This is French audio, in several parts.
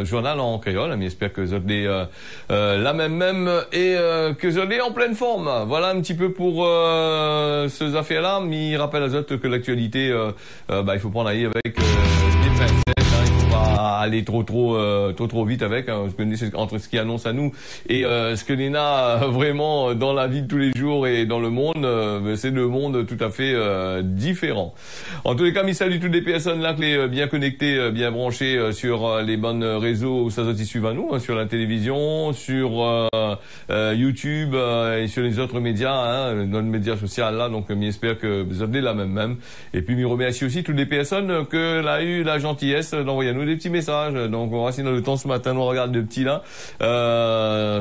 journal en créole, mais j'espère que vous êtes la même et que vous êtes en pleine forme. Voilà un petit peu pour ces affaires-là, mais il rappelle à Zot que l'actualité, il faut prendre avec des pincettes, hein, il faut pas aller trop vite avec, hein, entre ce qui annonce à nous et ce que l'on a vraiment dans la vie de tous les jours et dans le monde, c'est deux mondes tout à fait différents. En tous les cas, je salue toutes les personnes là qui sont bien connectées, bien branchées sur les bonnes réseaux où ça se suivent à nous, hein, sur la télévision, sur YouTube et sur les autres médias, hein, dans le média social là. Donc, j'espère que vous avez la même. Et puis, je remercie aussi toutes les personnes que l'a eu la gentillesse d'envoyer à nous des petits messages. Donc, on va essayer dans le temps ce matin, on regarde des petits là.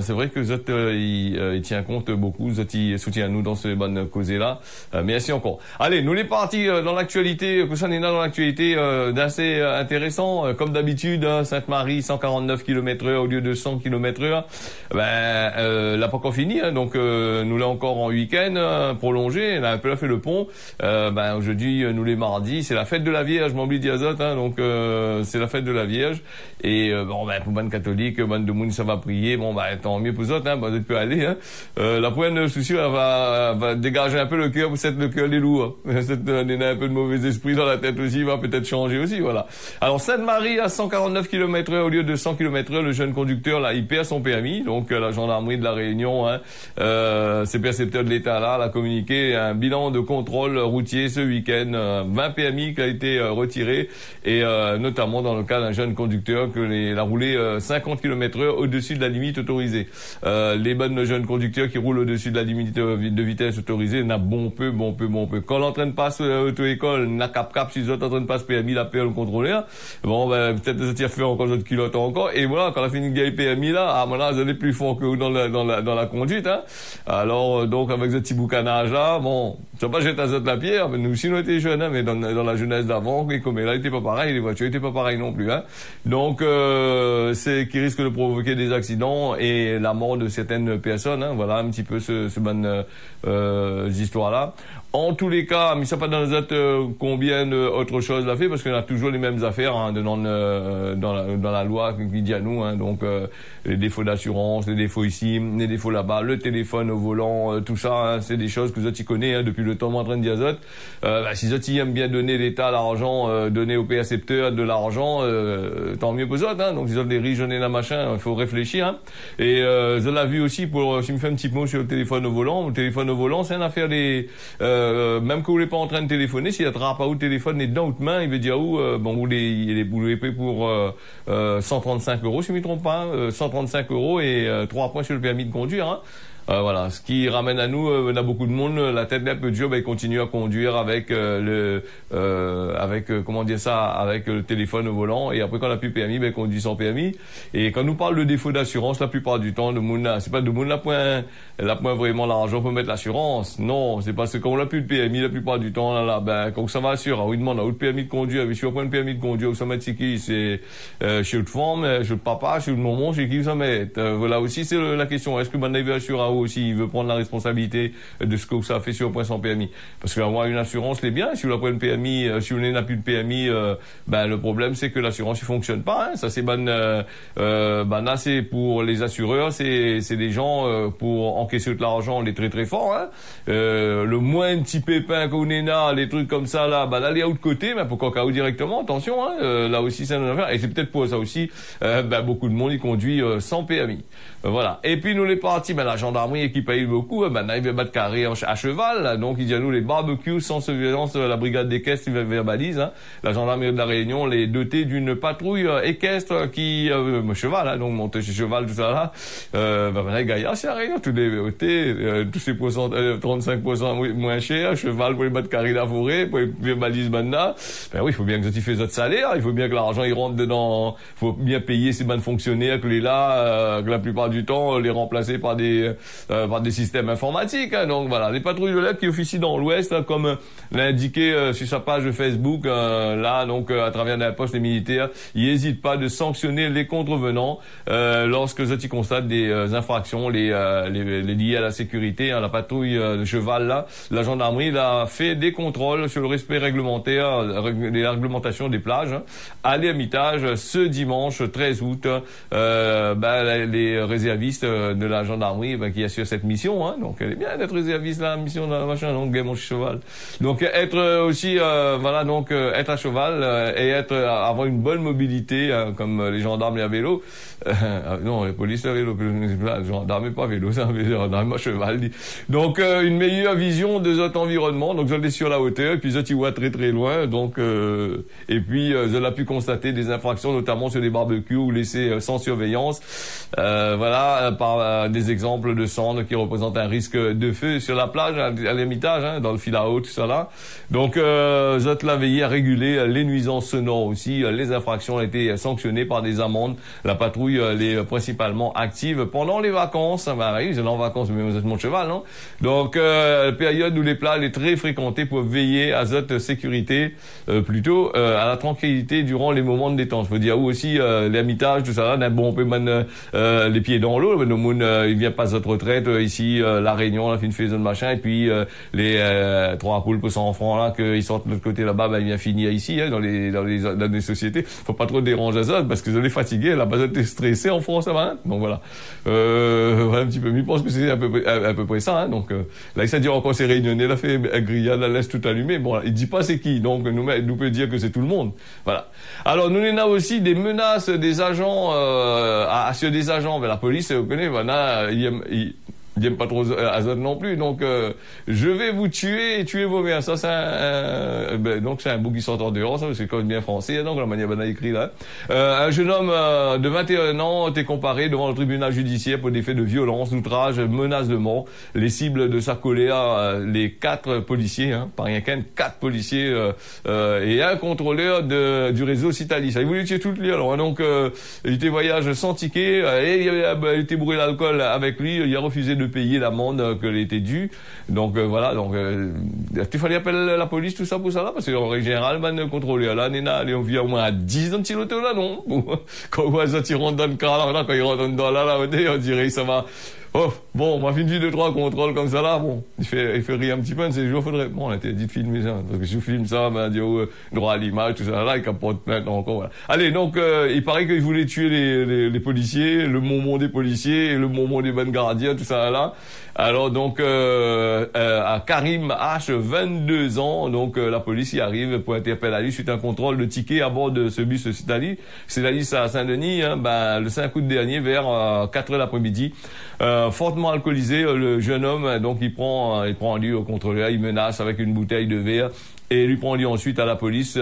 C'est vrai que Zot, il tient compte beaucoup, Zot, il soutient nous dans ces bonnes causées là. Merci encore. Allez, nous les partis dans l'actualité, que ça n'est dans l'actualité d'assez intéressant. Comme d'habitude, hein, Sainte-Marie, 149 km/h au lieu de 100 km/h. L'a pas encore fini, hein, donc nous l'avons encore en week-end prolongé. On a un peu fait le pont. Aujourd'hui, nous les mardis, c'est la fête de la Vierge. M'oublie d'Azot, hein, donc c'est la fête de la Vierge. Et pour bonne catholique, bonne de monde, ça va prier. Tant mieux pour eux autres, hein, vous peut aller. Hein. La prochaine souci, elle va dégager un peu le cœur pour cette le cœur des loups. Hein. Cette année, un peu de mauvais esprit dans la tête aussi, va peut-être changer aussi, voilà. Alors Sainte-Marie à 149 km/h au lieu de 100 km/h, le jeune conducteur là, il perd son permis. Donc la gendarmerie de la Réunion, hein, ses percepteurs de l'État là, a communiqué un bilan de contrôle routier ce week-end, 20 permis qui a été retiré et notamment dans le cas d'un jeune conducteur il a roulé 50 km/h au-dessus de la limite autorisée. Les bonnes jeunes conducteurs qui roulent au-dessus de la limite de vitesse autorisée n'a bon peu. Quand l'entraîne passe auto-école, n'a cap si vous êtes en train de passer PMI, la paix le contrôler. Peut-être vous étiez fait encore votre culotte encore. Et voilà, quand on a fini de gagner PMI là, maintenant vous allez plus fort que vous dans la conduite, hein. Alors, donc, avec ce petit boucanage là, je sais pas jeter à la pierre, mais nous aussi nous étions jeunes, hein, mais dans la jeunesse d'avant, et comme là, il était pas pareil, les voitures étaient pas pareilles non plus, hein. Donc, c'est qui risque de provoquer des accidents et la mort de certaines personnes, hein. Voilà un petit peu ce bonne histoires là. En tous les cas, mais ça pas dans les autres combien d'autres choses l'a fait parce qu'on a toujours les mêmes affaires, hein, dans la loi qui dit à nous, hein, donc les défauts d'assurance, les défauts ici, les défauts là-bas, le téléphone au volant, tout ça, hein, c'est des choses que vous connaissez, hein, depuis le temps en train de dire si vous aiment bien donner l'État l'argent, donner aux percepteurs de l'argent, tant mieux pour eux, hein, donc ils ont des riches, la machin, il faut réfléchir, hein. Et je l'ai vu aussi pour si me fait un petit mot sur le téléphone au volant. Le téléphone au volant, c'est une affaire même que vous n'êtes pas en train de téléphoner, s'il attrape pas où le téléphone est dedans ou de main, il veut dire vous les payez pour 135 €, si je ne me trompe pas, 135 € et 3 points sur le permis de conduire, hein. Voilà, ce qui ramène à nous, on a beaucoup de monde, la tête un peu dure, il continue à conduire avec avec le téléphone au volant, et après quand on a plus permis, il conduit sans permis. Et quand on nous parle de défaut d'assurance, la plupart du temps, le monde c'est pas de monde la point vraiment l'argent pour mettre l'assurance. Non, c'est parce que quand on n'a plus de permis, la plupart du temps, quand ça va assurer, il demande où le permis de conduire, si on prend le permis de conduire, où ça met c'est qui, c'est chez le forme, chez le papa, chez le maman, chez qui ça met. Voilà aussi c'est la question, est-ce que mon veut assurer aussi, il veut prendre la responsabilité de ce que ça a fait sur un point sans permis. Parce qu'avoir une assurance, c'est bien. Si vous n'avez pas de permis, si vous n'avez plus de permis, le problème, c'est que l'assurance, il fonctionne pas, hein. Ça, c'est là, c'est pour les assureurs, c'est des gens, pour encaisser de l'argent, les très, très forts, hein. Le moins petit pépin qu'on ait là, les trucs comme ça, là, allez à l'autre côté, mais pour KO directement, attention, hein. Là aussi, c'est une affaire. Et c'est peut-être pour ça aussi, beaucoup de monde, il conduit, sans permis. Voilà. Et puis, nous, les partis, la gendarmerie qui paye beaucoup, il va battre carré à cheval, là. Donc il dit à nous les barbecues sans surveillance, la brigade des caisses, ils verbalisent, hein. La gendarmerie de la Réunion les dotés d'une patrouille équestre qui cheval, hein, donc monter chez cheval tout ça là, Gaïa c'est la Réunion, tous les tous ces 35% moins cher, cheval pour les battre carré la forêt, pour les verbaliser maintenant. Oui, il faut bien que tu fasses votre salaire, il faut bien que l'argent il rentre dedans, il faut bien payer ces bonnes fonctionnaires que les là, que la plupart du temps les remplacer par des par des systèmes informatiques. Hein. Donc voilà, les patrouilles de l'air qui officient dans l'Ouest, hein, comme l'a indiqué sur sa page Facebook, là donc à travers la poste des militaires, ils n'hésitent pas de sanctionner les contrevenants lorsque ils constatent des infractions les liées à la sécurité. Hein. La patrouille de cheval là, la gendarmerie là, fait des contrôles sur le respect réglementaire, les réglementations des plages hein, à l'Ermitage ce dimanche 13 août. Les réservistes de la gendarmerie qui assurent cette mission, hein, donc elle est bien d'être réserviste là, mission dans la machin, donc mon cheval. Donc être aussi être à cheval et avoir une bonne mobilité comme les gendarmes et à vélo. Non, les polices à vélo, les gendarmes pas à vélo, c'est un gendarme à cheval. Donc une meilleure vision de notre environnement. Donc j'en ai sur la hauteur, et puis je vois très très loin. Donc et puis je l'ai pu constater des infractions, notamment sur les barbecues ou laissés sans surveillance. Par des exemples de cendres qui représentent un risque de feu sur la plage, à l'Ermitage, hein, dans le fil à eau, tout ça là. Donc je l'ai veillé à réguler les nuisances sonores aussi. Les infractions ont été sanctionnées par des amendes. La patrouille les principalement active pendant les vacances. Oui, vous êtes en vacances, mais vous êtes mon cheval, non? Donc période où les plages est très fréquentée pour veiller à cette sécurité, plutôt à la tranquillité durant les moments de détente. Je veux dire, où aussi l'Ermitage, tout ça là, bon, on peut mettre les pieds dans l'eau. Le monde, il vient pas à notre retraite ici, la Réunion, la fin de zone machin, et puis les 3 poules pour 100 francs là, qu'ils sortent de l'autre côté là-bas, il vient finir ici, hein, dans les sociétés. Faut pas trop déranger ça, parce que je l'ai fatigué, la base est stressée en France, ça va, hein. Donc voilà. Voilà un petit peu. Mais je pense que c'est à peu près ça, hein. Donc là, il s'est dit encore ces réunionnais, là, fait grillade, la laisse tout allumé. Bon, là, il dit pas c'est qui, donc nous peut dire que c'est tout le monde. Voilà. Alors, nous avons aussi des menaces des agents, sur des agents, la police, vous connaissez, voilà, il n'aime pas trop Azote non plus, donc je vais vous tuer et tuer vos mères. Ça c'est donc c'est un bout qui sort en dehors, ça c'est quand même bien français, donc la manière dont écrit là. Un jeune homme de 21 ans était comparé devant le tribunal judiciaire pour des faits de violence, d'outrage, menace de mort. Les cibles de sa colère, les 4 policiers, hein, pas rien qu'un, 4 policiers et un contrôleur du réseau Citalis. Il voulait tuer toutes les alors, hein, donc il était voyage sans ticket et il était bourré d'alcool avec lui, il a refusé de payer l'amende que était due. Donc voilà, donc il fallait appeler la police tout ça pour ça là, parce qu'en règle générale, contrôler là, Néna, on vient au moins à 10 dans le l'auto là, non? Quand on voit ça, ils rentrent dans le car là, quand ils rentrent dans là, on dirait ça va. Oh, bon, on m'a fait une 2-3 contrôles comme ça là, bon, il fait rire un petit peu, ces jours, faudrait, bon, on a été dit de filmer ça, donc si je filme ça, droit à l'image, tout ça là, il capote maintenant encore, voilà. Allez, donc, il paraît qu'il voulait tuer les policiers, le moment des policiers, et le moment des bonnes gardiens, tout ça là. Alors, donc, à Karim H, 22 ans, donc, la police y arrive pour interpeller à lui suite à un contrôle de ticket à bord de ce bus Citalis à Saint-Denis, hein, le 5 août dernier, vers 4 heures l'après-midi. Fortement alcoolisé, le jeune homme, donc il prend lui au contrôleur, il menace avec une bouteille de verre et lui prend lui ensuite à la police.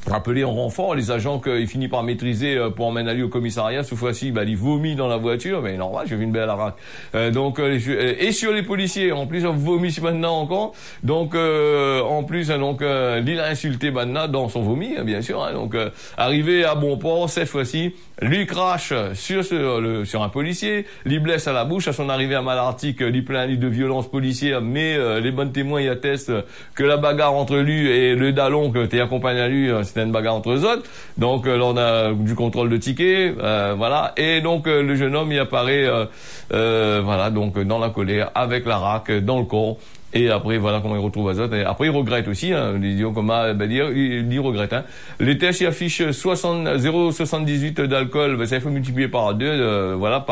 Rappelé en renfort, les agents qu'il finit par maîtriser pour emmener lui au commissariat. Cette fois-ci, il vomit dans la voiture, mais normal, j'ai vu une belle araque. Et sur les policiers, en plus, on vomit maintenant encore. Donc, en plus, il a insulté maintenant dans son vomi, hein, bien sûr. Hein, donc, arrivé à bon port, cette fois-ci, lui crache sur un policier, lui blesse à la bouche. À son arrivée à Malartic, lui plaint de violence policière, mais les bons témoins y attestent que la bagarre entre lui et le dallon que t'es accompagné à lui, c'était une bagarre entre eux autres. Donc là on a du contrôle de tickets, voilà. Et donc le jeune homme y apparaît, voilà, donc dans la colère, avec la racke dans le corps. Et après, voilà comment il retrouve Azote. Et après, il regrette aussi, hein. Il regrette, hein. Les tests, il affiche 0,78 d'alcool. Ça, il faut multiplier par 2, voilà,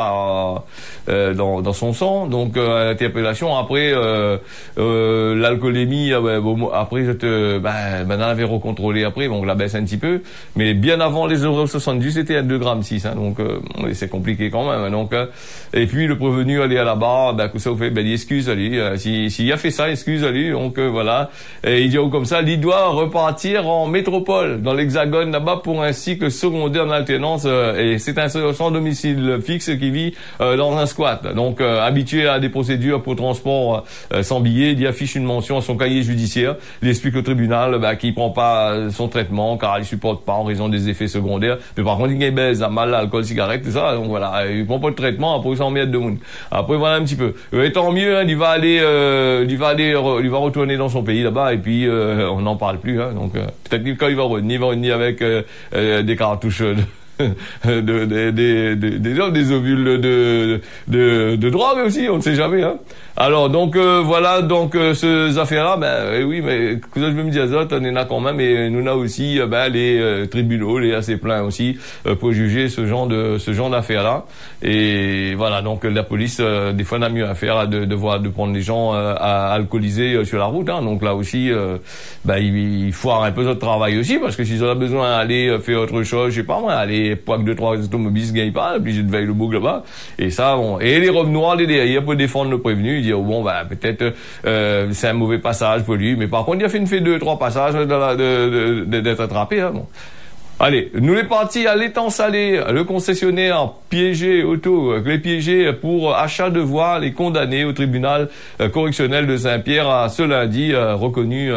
dans son sang. Donc, l'interpellation. Après, l'alcoolémie, après, maintenant, avait recontrôlé après. Donc, la baisse un petit peu. Mais bien avant les 0,70, c'était à 2,6 grammes, hein. Donc, c'est compliqué quand même. Donc, et puis, le prévenu, aller à la barre, que ça vous fait, excuse, allez, s'il a fait fait ça, excuse-lui. Donc voilà. Et il dit comme ça, il doit repartir en métropole, dans l'Hexagone là-bas, pour un cycle secondaire en alternance. Et c'est un sans domicile fixe qui vit dans un squat. Donc habitué à des procédures pour transport sans billet, il y affiche une mention à son cahier judiciaire. Il explique au tribunal qu'il prend pas son traitement car il supporte pas en raison des effets secondaires. Mais par contre, il baise à mal, alcool, cigarette, tout ça. Donc voilà, il prend pas de traitement. Après, il s'en met de monde. Après, voilà un petit peu. Et tant mieux, hein, il va retourner dans son pays là-bas et puis on n'en parle plus. Hein, donc peut-être que quand il va revenir avec des cartouches. Des ovules de drogue aussi, on ne sait jamais, hein. Alors donc voilà donc ces affaires-là, oui, mais que je veux me dire ça, on en a quand même, et nous on a aussi les tribunaux, les assez pleins aussi pour juger ce genre d'affaires-là. Et voilà, donc la police des fois n'a mieux à faire de prendre les gens alcoolisés sur la route, hein. Donc là aussi il faut avoir un peu de travail aussi, parce que s'ils ont besoin d'aller faire autre chose, je sais pas moi, aller poids que 2-3 automobilistes gagnent pas, obligé de veiller le bouc là-bas. Et ça, bon. Et les robes noires, les derrière pour défendre le prévenu, dire bon peut-être c'est un mauvais passage pour lui, mais par contre il a fait 2-3 passages d'être attrapé, hein, bon. Allez, nous les partis à l'étang salé, le concessionnaire piégé auto, les piégés pour achat de voix, les condamnés au tribunal correctionnel de Saint-Pierre à ce lundi reconnu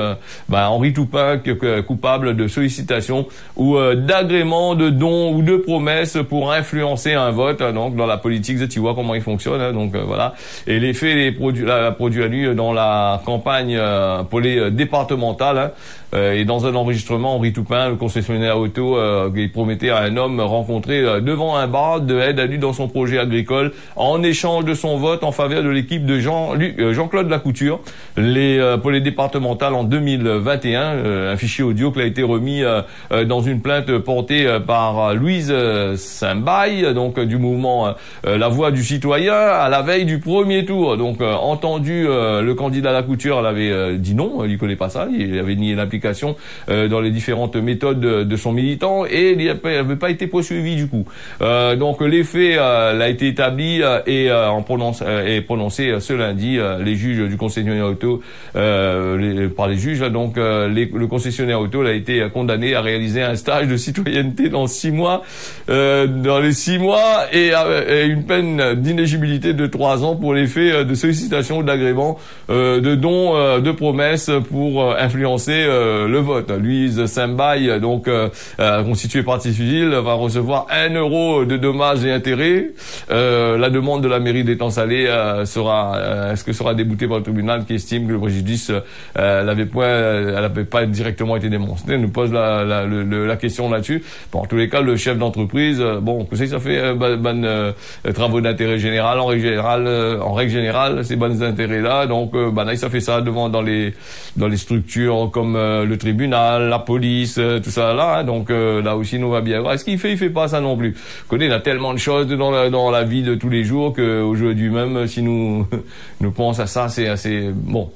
Henri Toupin coupable de sollicitation ou d'agrément, de don ou de promesse pour influencer un vote, hein, donc dans la politique, tu vois comment il fonctionne, hein, donc voilà. Et les faits la produit à lui dans la campagne pour les départementales, hein. Et dans un enregistrement, Henri Toupin, le concessionnaire auto, il promettait à un homme rencontré devant un bar de aide à lui dans son projet agricole en échange de son vote en faveur de l'équipe de Jean-Claude Lacouture. Pour les départementales en 2021, un fichier audio qui a été remis dans une plainte portée par Louise Saint-Bail, donc du mouvement La Voix du Citoyen, à la veille du premier tour. Donc entendu, le candidat Lacouture, elle avait dit non, il connaît pas ça, il avait nié l'implication dans les différentes méthodes de son militant, et il n'avait pas été poursuivi du coup. Donc les faits l'a été établi et prononcé ce lundi les juges du concessionnaire auto par les juges. Donc le concessionnaire auto a été condamné à réaliser un stage de citoyenneté dans 6 mois, dans les 6 mois, et une peine d'inéligibilité de 3 ans pour les faits de sollicitation ou d'agrément, de dons, de promesses pour influencer le vote. Louise Saint-Bail, donc constituée partie civile, va recevoir 1 euro de dommages et intérêts. La demande de la mairie d'Étang-Salé sera déboutée par le tribunal, qui estime que le préjudice n'avait pas directement été démontré. Elle nous pose la question là-dessus. Bon, en tous les cas, le chef d'entreprise, vous savez, ça fait travaux d'intérêt général, en règle générale, ces bons intérêts-là. Donc, ça fait ça dans les structures comme le tribunal, la police, tout ça là, hein. Donc là aussi nous va bien. Est-ce qu'il fait pas ça non plus? Vous connaissez, il y a tellement de choses dans la vie de tous les jours que aujourd'hui même, si nous pensons à ça, c'est assez bon.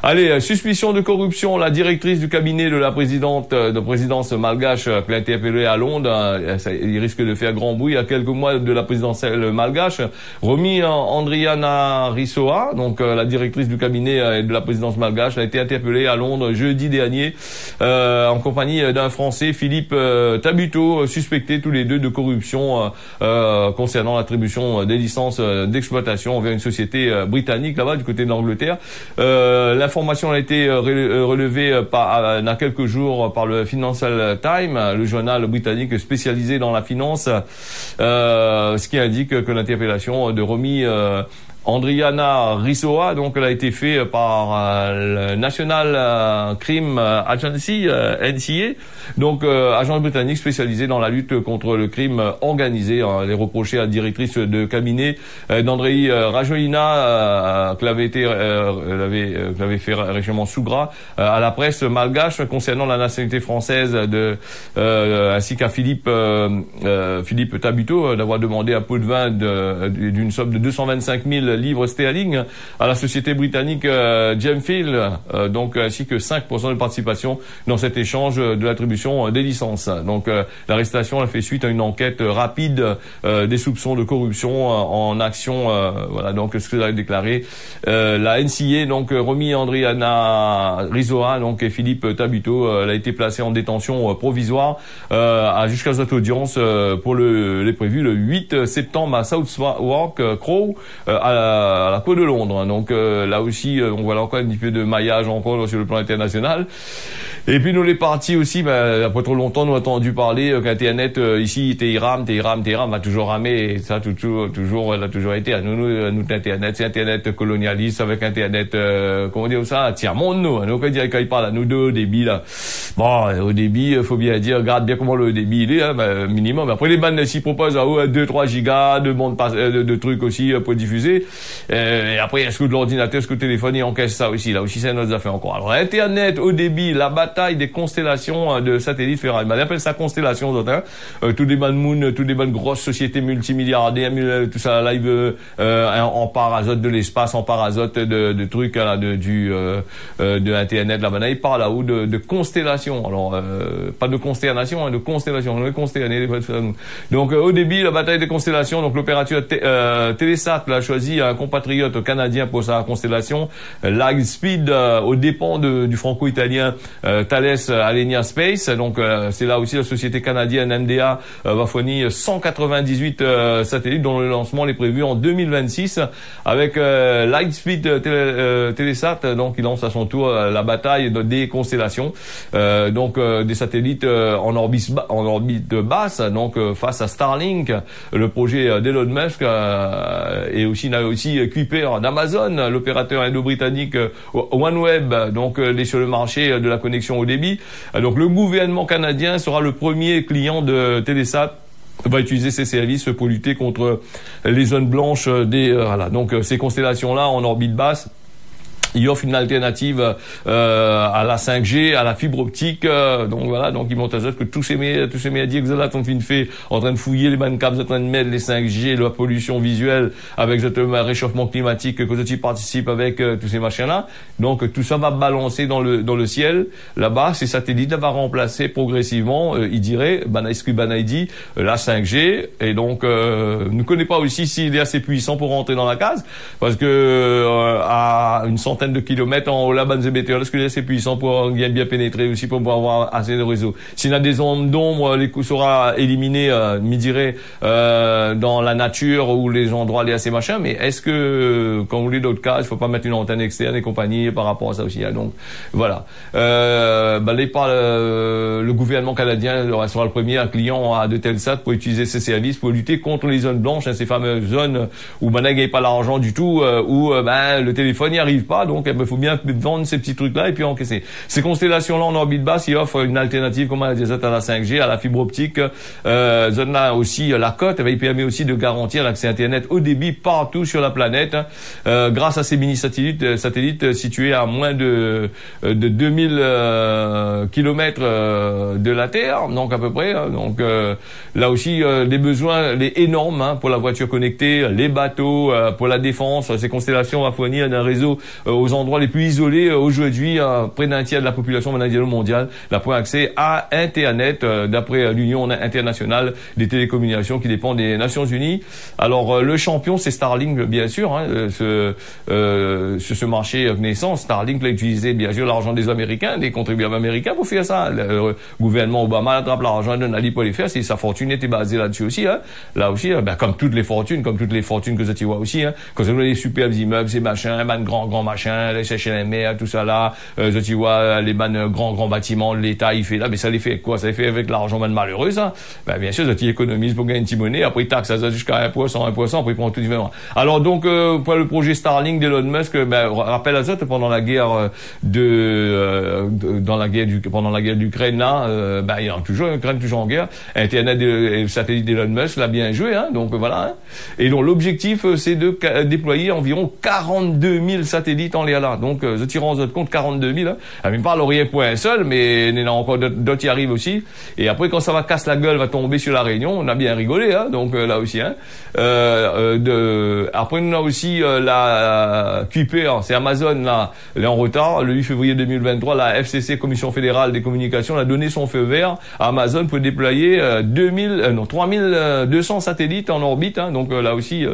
Allez, suspicion de corruption, la directrice du cabinet de la présidence malgache qui a été appelée à Londres, il risque de faire grand bruit à quelques mois de la présidentielle malgache. Remis Andriana Rissoa, donc la directrice du cabinet de la présidence malgache, a été interpellée à Londres jeudi dernier en compagnie d'un Français, Philippe Tabuteau, suspectés tous les deux de corruption concernant l'attribution des licences d'exploitation envers une société britannique là-bas du côté de l'Angleterre. L'information a été relevée il y a quelques jours par le Financial Times, le journal britannique spécialisé dans la finance, ce qui indique que l'interpellation de Romy Andriana Rissoa, donc elle a été faite par le National Crime Agency, NCA, donc agence britannique spécialisée dans la lutte contre le crime organisé. Elle est reprochée à la directrice de cabinet d'Andrei Rajoelina, qui l'avait fait récemment sous gras à la presse malgache concernant la nationalité française ainsi qu'à Philippe Tabuteau d'avoir demandé un pot de vin d'une somme de 225 000 livres sterling à la société britannique Gemfield, donc ainsi que 5% de participation dans cet échange de l'attribution des licences. Donc l'arrestation a fait suite à une enquête rapide des soupçons de corruption en action. Voilà donc ce que a déclaré la NCA. Donc Romy Andriana Rizzoa donc et Philippe Tabuteau, elle a été placée en détention provisoire jusqu'à cette audience pour les prévus le 8 septembre à Southwark Crow à la Cour de Londres. Donc là aussi on voit encore un petit peu de maillage encore sur le plan international. Et puis nous les partis aussi, après trop longtemps nous avons entendu parler qu'Internet ici Téhéran va toujours ramer, et ça toujours elle a toujours été à nous Internet, c'est Internet colonialiste avec Internet comment dire ça, tiers monde nous quand il parle à nous deux au débit là. Bon, au débit faut bien dire, regarde bien comment le débit il est minimum. Après les bandes s'y proposent à 2-3 gigas de bande de trucs aussi pour diffuser. Et après est-ce que de l'ordinateur, est-ce que le téléphone il encaisse ça aussi, là aussi c'est notre affaire encore. Alors Internet au débit, la bataille des constellations de satellites ferrailles. On appelle ça constellation tous des bandes moon, tous des bandes grosses sociétés multimilliardaires, tout ça live en part azote de l'espace, en part azote de trucs là de Internet là-bas. Il parle là-haut de constellation. Alors pas de consternation, de constellation. On est consterné. Donc au débit la bataille des constellations. Donc l'opérateur Telesat a choisi un compatriote canadien pour sa constellation Lightspeed aux dépens du franco-italien Thales Alenia Space. Donc c'est là aussi la société canadienne MDA va fournir 198 satellites dont le lancement est prévu en 2026 avec Lightspeed Telesat. Donc il lance à son tour la bataille des constellations. Donc des satellites en orbite basse. Donc face à Starlink, le projet d'Elon Musk et aussi équipé d'Amazon, l'opérateur indo-britannique OneWeb. Donc est sur le marché de la connexion au débit. Donc le gouvernement canadien sera le premier client de Telesat, va utiliser ces services pour lutter contre les zones blanches voilà. Donc ces constellations là en orbite basse, il offre une alternative à la 5G, à la fibre optique. Donc voilà, donc ils montrent que tous ces médias que là sont fait en train de fouiller les bandes câbles, en train de mettre les 5G, la pollution visuelle avec le réchauffement climatique que tu participes avec tous ces machins-là. Donc tout ça va balancer dans le ciel. Là-bas, ces satellites va remplacer progressivement, il dirait, dit la 5G. Et donc ne connaît pas aussi s'il est assez puissant pour rentrer dans la case, parce que à une centaine de kilomètres en haut là-bas est-ce qu'il est assez puissant pour bien pénétrer aussi pour pouvoir avoir assez de réseau. S'il y a des ondes d'ombre, les coups sera éliminé, dans la nature ou les endroits liés à ces machins. Mais est-ce que, quand vous voulez d'autres cas, il faut pas mettre une antenne externe et compagnie par rapport à ça aussi. Donc voilà. Le gouvernement canadien sera le premier client de Telsat pour utiliser ces services pour lutter contre les zones blanches, ces fameuses zones où il n'y a pas l'argent du tout, où le téléphone n'y arrive pas. Donc il faut bien vendre ces petits trucs là et puis encaisser. Ces constellations là en orbite basse, ils offrent une alternative comme à la 5G, à la fibre optique. Zone là aussi la cote, il permet aussi de garantir l'accès Internet au débit partout sur la planète, grâce à ces mini satellites situés à moins de 2000 kilomètres de la Terre, donc à peu près. Donc là aussi les besoins énormes pour la voiture connectée, les bateaux, pour la défense. Ces constellations vont fournir un réseau aux endroits les plus isolés. Aujourd'hui, près d'un tiers de la population mondiale n'a pas accès à Internet, d'après l'Union internationale des télécommunications qui dépend des Nations Unies. Alors le champion c'est Starlink, bien sûr, sur ce marché naissant. Starlink a utilisé bien sûr l'argent des Américains, des contribuables américains pour faire ça. Le gouvernement Obama attrape l'argent de Nali pour les faire. Sa fortune était basée là-dessus aussi. Là aussi, comme toutes les fortunes que tu vois aussi. Quand vous avez les superbes immeubles, ces machins, grands machins, les HLM, tout ça là, tu vois les grands bâtiments, l'État il fait là, mais ça les fait quoi? Ça les fait avec l'argent malheureux, ça. Bien sûr, tu économises pour gagner une petite monnaie, après il taxe ça jusqu'à 1%, après il prend tout différent. Alors donc pour le projet Starlink d'Elon Musk, rappelle à ça pendant la guerre pendant la guerre d'Ukraine là, il y a toujours Ukraine toujours en guerre. Internet et satellite d'Elon Musk l'a bien joué, donc voilà. Et donc l'objectif c'est de déployer environ 42 000 satellites en en l'air là. Donc, je tire en compte 42 000, hein. Même pas l'Orient pour un seul, mais il y en a encore d'autres qui arrivent aussi. Et après, quand ça va casser la gueule, va tomber sur la Réunion, on a bien rigolé, hein. Donc, là aussi, hein. Après, on a aussi, la QP, hein, c'est Amazon, là, elle est en retard. Le 8 février 2023, la FCC, Commission fédérale des communications, a donné son feu vert à Amazon pour déployer 3200 satellites en orbite, hein. Donc, là aussi,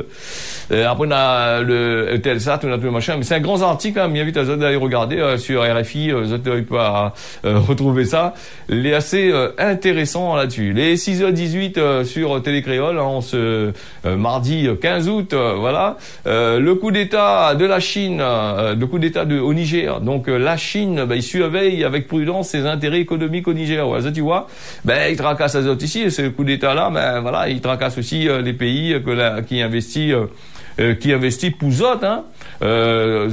après, on a le Telsat, on a tout le machin. Mais c'est un grand article, hein. M'invite à d'aller regarder sur RFI, vous pouvez retrouver ça. Il est assez intéressant là-dessus. Les 6h18 sur Télécréole, hein, on se mardi 15 août, voilà. Le coup d'État de la Chine, le coup d'État au Niger. Donc la Chine, il surveille avec prudence ses intérêts économiques au Niger. Ouais, ça tu vois, il tracasse les autres ici. Et ce coup d'État là, voilà, il tracasse aussi les pays qui investit Pouzotte, hein. Vous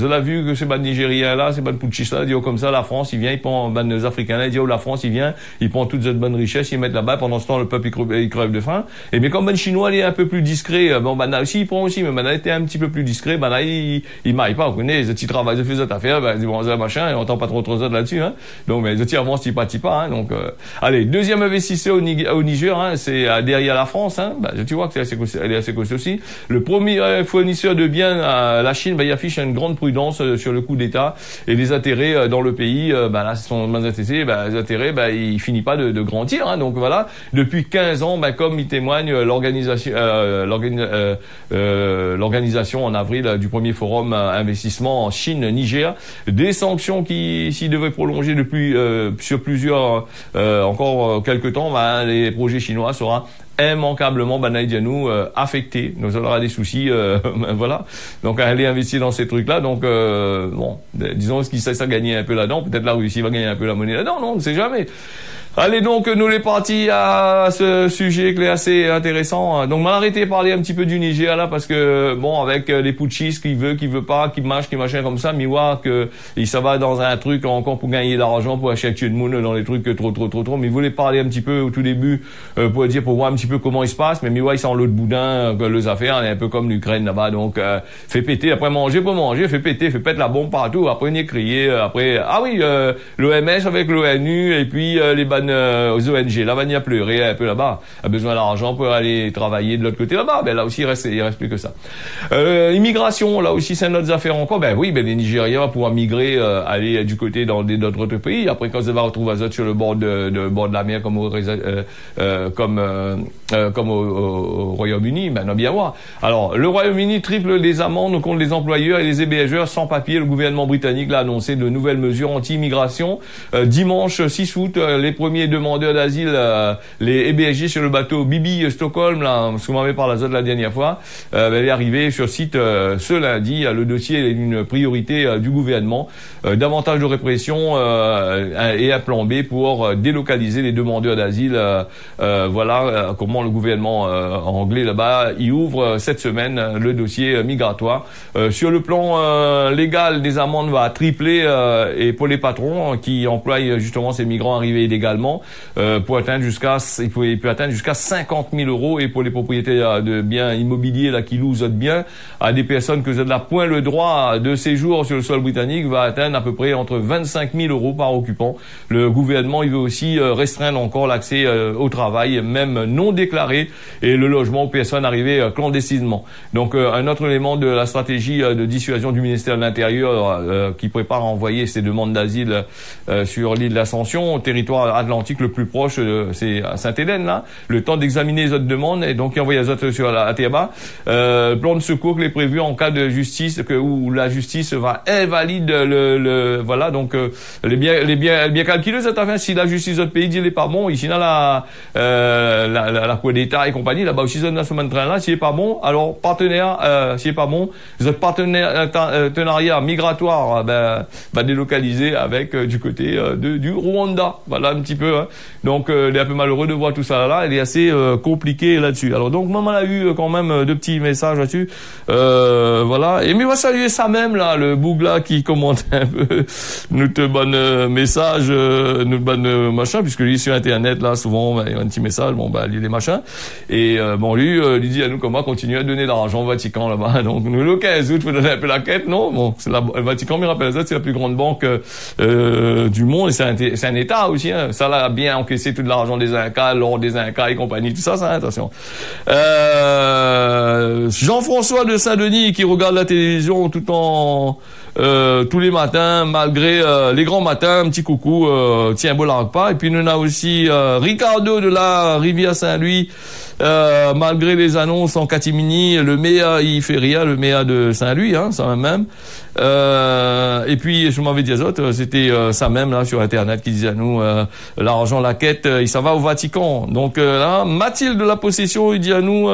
avez vu que ces ban Nigériens là, ces ban putschistes là, disent comme ça, la France, il vient, il prend ban Africains là, il dit la France, il vient, il prend toutes ces bonnes richesses, il met là-bas, pendant ce temps, le peuple, il crève de faim. Et bien, comme ban Chinois, il est un peu plus discret, là aussi, il prend aussi, mais là, il était un petit peu plus discret, là, il maille pas, vous connaissez, les petits travail, ils font cette affaire, ils vont ça, machin, et on entend pas trop autres là-dessus, hein. Donc, mais les petits avancent, ils pas, hein. Donc, allez, deuxième investisseur au Niger, hein, c'est derrière la France, hein. Tu vois que elle est assez costaud aussi. Le premier fournisseur de biens, la Chine, il affiche une grande prudence sur le coup d'État et les intérêts dans le pays. Là, ce sont les intérêts, il finit pas de grandir, hein. Donc voilà, depuis 15 ans, comme il témoigne l'organisation en avril du premier forum investissement en Chine-Niger, des sanctions qui, s'ils devaient prolonger depuis sur plusieurs encore quelques temps, les projets chinois seront immanquablement Banaïdianou affecté. Nous on aura des soucis, voilà. Donc elle est investie dans ces trucs-là. Donc disons ce qu'il sait ça gagner un peu là-dedans. Peut-être la Russie va gagner un peu la monnaie là-dedans. Non, on ne sait jamais. Allez donc, nous les partis à ce sujet qui est assez intéressant. Donc, on a arrêté de parler un petit peu du Niger là parce que avec les putschistes qui veut pas, qui machin comme ça, miwa que ça va dans un truc encore pour gagner de l'argent, pour acheter de monde dans les trucs trop. Mais il voulait parler un petit peu au tout début pour voir un petit peu comment il se passe. Mais miwa il sent l'autre boudin, les affaires, on est un peu comme l'Ukraine là-bas. Donc, fait péter après manger pour manger, fait péter la bombe partout. Après on y est crié. Après l'OMS avec l'ONU et puis les aux ONG. Là, il y a pleuré un peu là-bas. A besoin d'argent pour aller travailler de l'autre côté là-bas. Là aussi, il reste plus que ça. Immigration, là aussi, c'est notre affaire encore. Les Nigériens vont pouvoir migrer, aller du côté dans d'autres pays. Après, quand ça va retrouver Azot sur le bord de la mer, comme au Royaume-Uni, on a bien voir. Alors, le Royaume-Uni triple les amendes contre les employeurs et les hébergeurs sans papier. Le gouvernement britannique l'a annoncé de nouvelles mesures anti-immigration. Dimanche 6 août, les premiers demandeurs d'asile, les hébergés sur le bateau Bibi Stockholm, là, ce qu'on m'avait parlé la dernière fois, est arrivé sur site ce lundi. Le dossier est une priorité du gouvernement. Davantage de répression et un plan B pour délocaliser les demandeurs d'asile. Voilà comment le gouvernement anglais là-bas y ouvre cette semaine le dossier migratoire. Sur le plan légal, des amendes va tripler et pour les patrons qui emploient justement ces migrants arrivés illégalement, pour atteindre il peut atteindre jusqu'à 50 000 euros, et pour les propriétaires de biens immobiliers là qui louent d'autres biens à des personnes que vous n'avez point le droit de séjour sur le sol britannique, va atteindre à peu près entre 25 000 euros par occupant. Le gouvernement, il veut aussi restreindre encore l'accès au travail, même non déclaré, et le logement aux personnes arrivées clandestinement. Donc un autre élément de la stratégie de dissuasion du ministère de l'Intérieur qui prépare à envoyer ces demandes d'asile sur l'île d'Ascension, au territoire atlantique le plus proche, c'est à Sainte-Hélène là, le temps d'examiner les autres demandes, et donc il envoie les autres sur la Terba. Plan de secours qui est prévu en cas de justice, où la justice va invalider voilà, donc les biens calculés cette affaire. Si la justice de notre pays dit il est pas bon, ici là la Cour d'État et compagnie là-bas aussi dans ce train là, s'il est pas bon, alors partenaire, s'il est pas bon, les autres partenariat migratoire délocalisé avec du côté du Rwanda. Voilà un petit peu, hein. Donc, il est un peu malheureux de voir tout ça là. Il est assez compliqué là-dessus. Alors, donc, maman a eu quand même deux petits messages là-dessus. Voilà. Et mais on va saluer ça même, là, le bougla qui commente un peu notre bon message, notre bon machin, puisque lui, sur Internet, là, souvent, il y a un petit message, bon, bah, il lit les machins. Et, bon, lui dit à nous comment continuer à donner de l'argent au Vatican, là-bas. Donc, nous, le 15 août, faut donner un peu la quête, non? Bon, c'est le Vatican, mais rappelle ça, c'est la plus grande banque, du monde, et c'est un État aussi, hein. Ça, là, a bien encaissé tout l'argent des Incas, l'or des Incas et compagnie, tout ça, attention. Jean-François de Saint-Denis qui regarde la télévision tout en tous les matins, malgré les grands matins, un petit coucou, tiens, beau l'arc pas. Et puis nous on a aussi Ricardo de la Rivière Saint-Louis, malgré les annonces en catimini, le MEA il fait rien, le MEA de Saint-Louis, hein, ça même. Et puis je m'avais dit à autres, c'était ça même là sur Internet qui disait à nous l'argent, la quête, il s'en va au Vatican. Donc là, Mathilde de la Possession, il dit à nous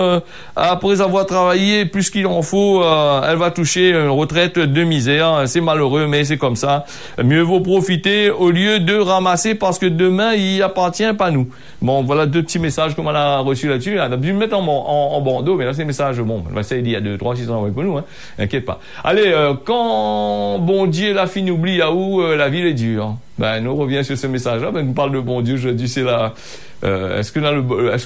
après avoir travaillé plus qu'il en faut, elle va toucher une retraite de misère. C'est malheureux, mais c'est comme ça. Mieux vaut profiter au lieu de ramasser parce que demain il appartient pas à nous. Bon, voilà deux petits messages qu'on a reçus là-dessus. Elle a dû me mettre en bandeau, mais là c'est des messages. Bon, on va essayer d'il y a 2, 3, 6 ans pour nous, hein. Inquiète pas. Allez, quand bon Dieu la fine oublie à où la ville est dure. Ben, nous revient sur ce message-là. Ben, nous parle de bon Dieu. Je dis c'est là. Est-ce que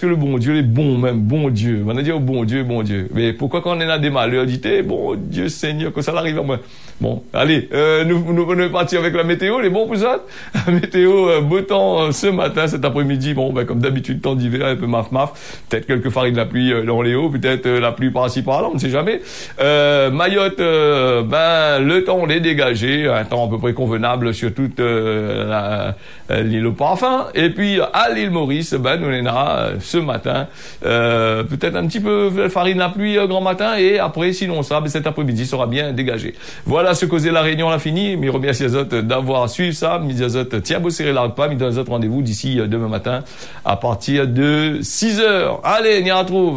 le bon Dieu est bon même, bon Dieu. On a dit oh, bon Dieu, bon Dieu. Mais pourquoi quand on est dans des malheurs, dit bon Dieu Seigneur que ça arrive à moi. Bon, allez, nous venons partir avec la météo, les bons pour ça. La météo, beau temps ce matin, cet après-midi. Bon, ben comme d'habitude, temps d'hiver, un peu maf. Peut-être quelques farines de la pluie dans les hauts, peut-être la pluie par-ci par-là, on ne sait jamais. Mayotte, ben le temps on est dégagé, un temps à peu près convenable sur toute l'île au Parfum. Et puis à l'île Maurice, ben nous on est là ce matin, peut-être un petit peu de farine de la pluie grand matin, et après sinon ça, ben, cet après-midi sera bien dégagé. Voilà ce causait la Réunion, l'a fini. Mais remercie les autres d'avoir suivi ça. Mis les autres, tiens, beau serrer l'arc pas. Mis dans les autres rendez-vous d'ici demain matin à partir de 6h. Allez, on y retrouve.